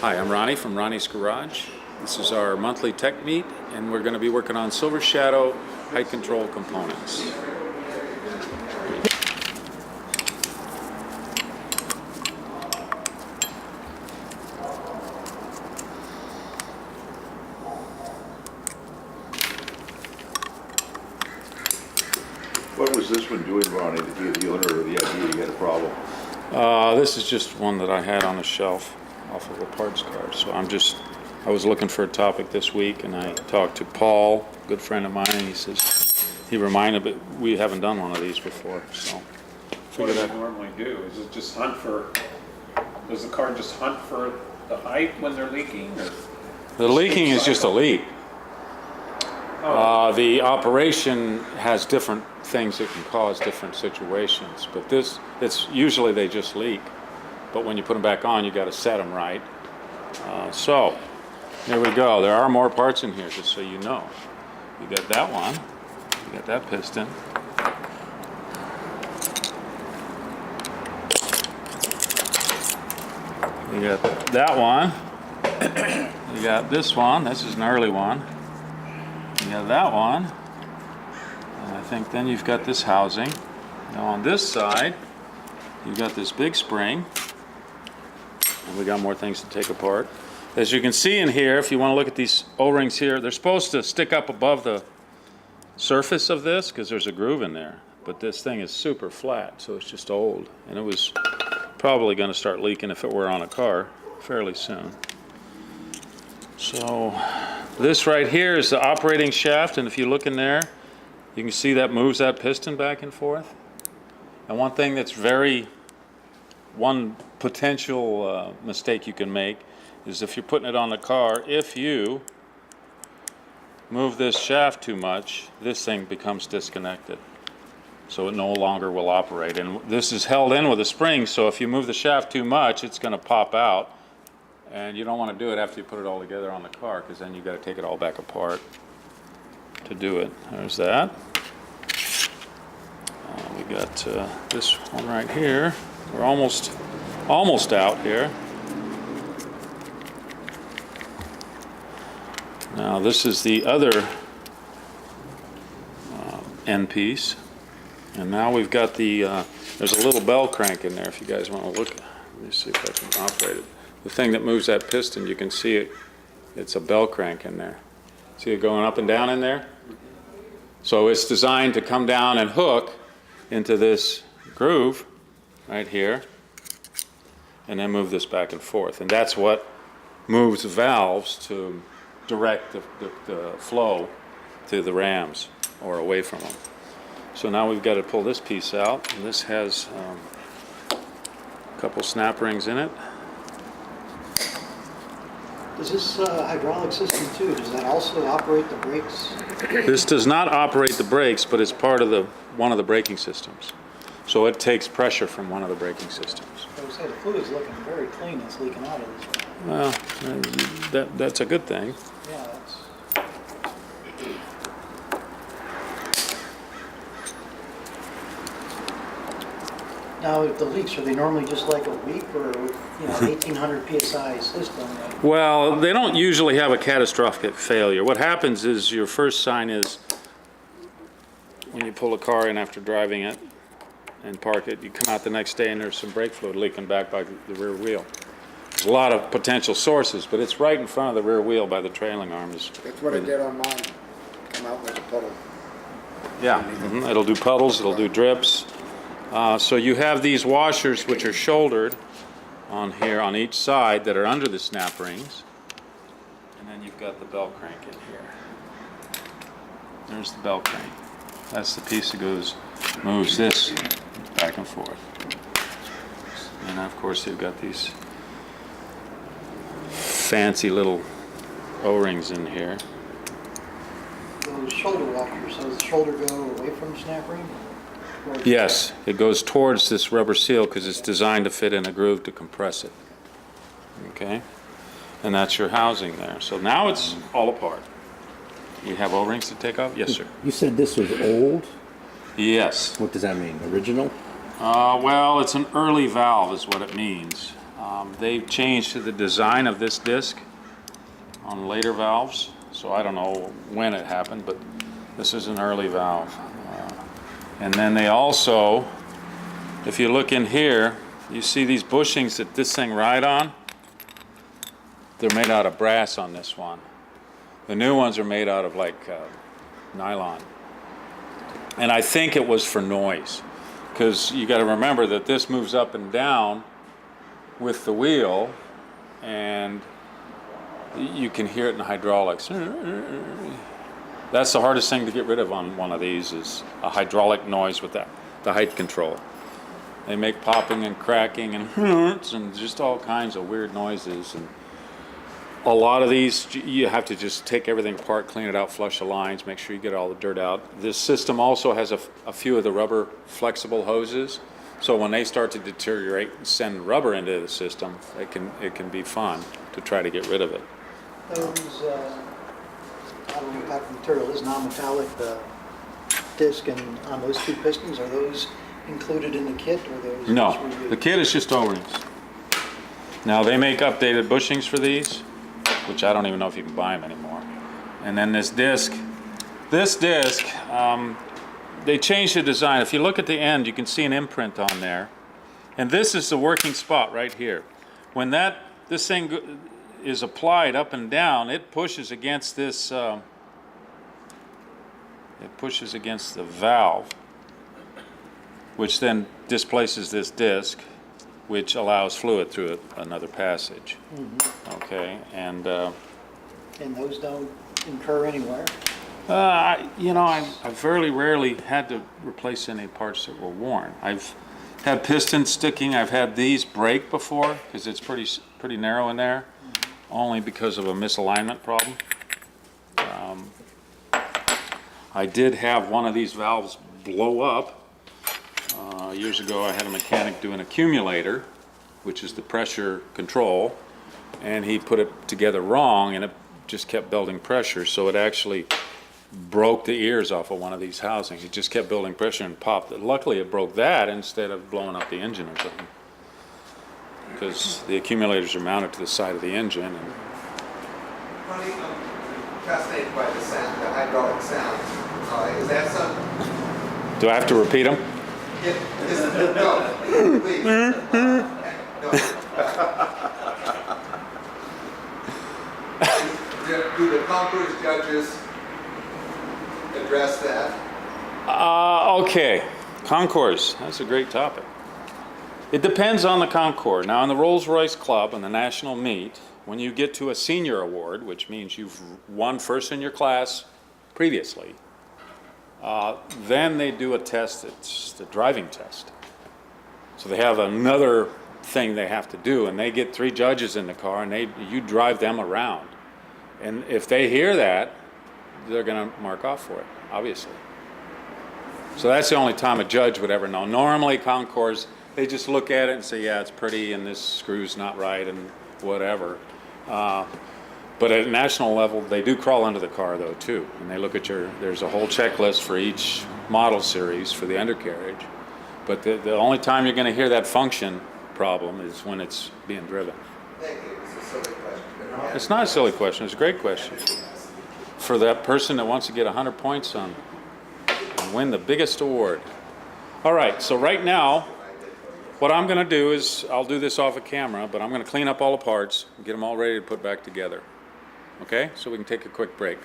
Hi, I'm Ronnie from Ronnie's Garage. This is our monthly tech meet, and we're going to be working on Silver Shadow height control components. What was this one doing, Ronnie, to give the owner of the idea you had a problem? This is just one that I had on the shelf off of a parts card. So I was looking for a topic this week, and I talked to Paul, a good friend of mine, and he reminded me we haven't done one of these before. So What does it normally do? Is it just hunt for, does the car just hunt for the height when they're leaking? Or the leaking is just a leak. Oh. The operation has different things that can cause different situations, but it's usually they just leak. But when you put them back on, you got to set them right. So there we go. There are more parts in here, just so you know. You got that one. You got that piston. You got that one. You got this one. This is an early one. You got that one. And I think then you've got this housing. Now on this side, you've got this big spring. And we got more things to take apart. As you can see in here, if you want to look at these O-rings here, they're supposed to stick up above the surface of this because there's a groove in there. But this thing is super flat, so it's just old. And it was probably going to start leaking if it were on a car fairly soon. So this right here is the operating shaft, and if you look in there, you can see that moves that piston back and forth. And one thing that's one potential mistake you can make is if you're putting it on the car, if you move this shaft too much, this thing becomes disconnected. So it no longer will operate. And this is held in with a spring, so if you move the shaft too much, it's going to pop out. And you don't want to do it after you put it all together on the car, because then you've got to take it all back apart to do it. There's that. We got this one right here. We're almost out here. Now this is the other end piece, and now we've got the there's a little bell crank in there if you guys want to look. Let me see if I can operate it. The thing that moves that piston, you can see it, it's a bell crank in there. See it going up and down in there? So it's designed to come down and hook into this groove right here and then move this back and forth. And that's what moves the valves to direct the flow to the rams or away from them. So now we've got to pull this piece out, and this has a couple snap rings in it. Does this hydraulic system too, does that also operate the brakes? This does not operate the brakes, but it's part of one of the braking systems. So it takes pressure from one of the braking systems. I would say the fluid's looking very clean, it's leaking out of this one. Well, that's a good thing. Yeah, that's... Now, if the leaks, are they normally just like a week or, 1800 PSI system? Well, they don't usually have a catastrophic failure. What happens is your first sign is when you pull a car in after driving it and park it, you come out the next day and there's some brake fluid leaking back by the rear wheel. There's a lot of potential sources, but it's right in front of the rear wheel by the trailing arm. That's what it did on mine. Come out with a puddle. Yeah, it'll do puddles, it'll do drips. So you have these washers which are shouldered on here on each side that are under the snap rings. And then you've got the bell crank in here. There's the bell crank. That's the piece that moves this back and forth. And of course you've got these fancy little O-rings in here. Those shoulder washers, so does the shoulder go away from the snap ring? Yes, it goes towards this rubber seal because it's designed to fit in a groove to compress it. Okay? And that's your housing there. So now it's all apart. You have O-rings to take off? Yes, sir. You said this was old? Yes. What does that mean? Original? Well, it's an early valve is what it means. They've changed to the design of this disc on later valves, so I don't know when it happened, but this is an early valve. And then they also, if you look in here, you see these bushings that this thing ride on? They're made out of brass on this one. The new ones are made out of like nylon. And I think it was for noise, because you got to remember that this moves up and down with the wheel, and you can hear it in hydraulics. That's the hardest thing to get rid of on one of these, is a hydraulic noise with the height control. They make popping and cracking and just all kinds of weird noises. And a lot of these, you have to just take everything apart, clean it out, flush the lines, make sure you get all the dirt out. This system also has a few of the rubber flexible hoses, so when they start to deteriorate and send rubber into the system, it can be fun to try to get rid of it. Those, I don't know what type of material is non-metallic, the disc and on those two pistons, are those included in the kit, or those? No, just reused? the kit is just O-rings. Now they make updated bushings for these, which I don't even know if you can buy them anymore. And then this disc, they changed the design. If you look at the end, you can see an imprint on there. And this is the working spot right here. When this thing is applied up and down, it pushes against this, it pushes against the valve, which then displaces this disc, which allows fluid through another passage. Mm-hmm. Okay, and those don't incur anywhere? I've very rarely had to replace any parts that were worn. I've had pistons sticking. I've had these break before because it's pretty narrow in there, only because of a misalignment problem. I did have one of these valves blow up. Years ago, I had a mechanic do an accumulator, which is the pressure control, and he put it together wrong, and it just kept building pressure, so it actually broke the ears off of one of these housings. It just kept building pressure and popped it. Luckily, it broke that instead of blowing up the engine or something, because the accumulators are mounted to the side of the engine. And Funny, I'm fascinated by the sound, the hydraulic sound. Is that some? do I have to repeat them? No, please. No. Do the concourse judges address that? Okay, concours. That's a great topic. It depends on the concours. Now, in the Rolls-Royce Club and the national meet, when you get to a senior award, which means you've won first in your class previously, then they do a test. It's the driving test. So they have another thing they have to do, and they get 3 judges in the car, and you drive them around. And if they hear that, they're going to mark off for it, obviously. So that's the only time a judge would ever know. Normally, concours, they just look at it and say, yeah, it's pretty, and this screw's not right, and whatever. But at a national level, they do crawl under the car, though, too. And they look at there's a whole checklist for each model series for the undercarriage. But the only time you're going to hear that function problem is when it's being driven. Thank you. It's a silly question. It's not a silly question. It's a great question. For that person that wants to get 100 points on and win the biggest award. All right, so right now, what I'm going to do is, I'll do this off of camera, but I'm going to clean up all the parts and get them all ready to put back together. Okay, so we can take a quick break.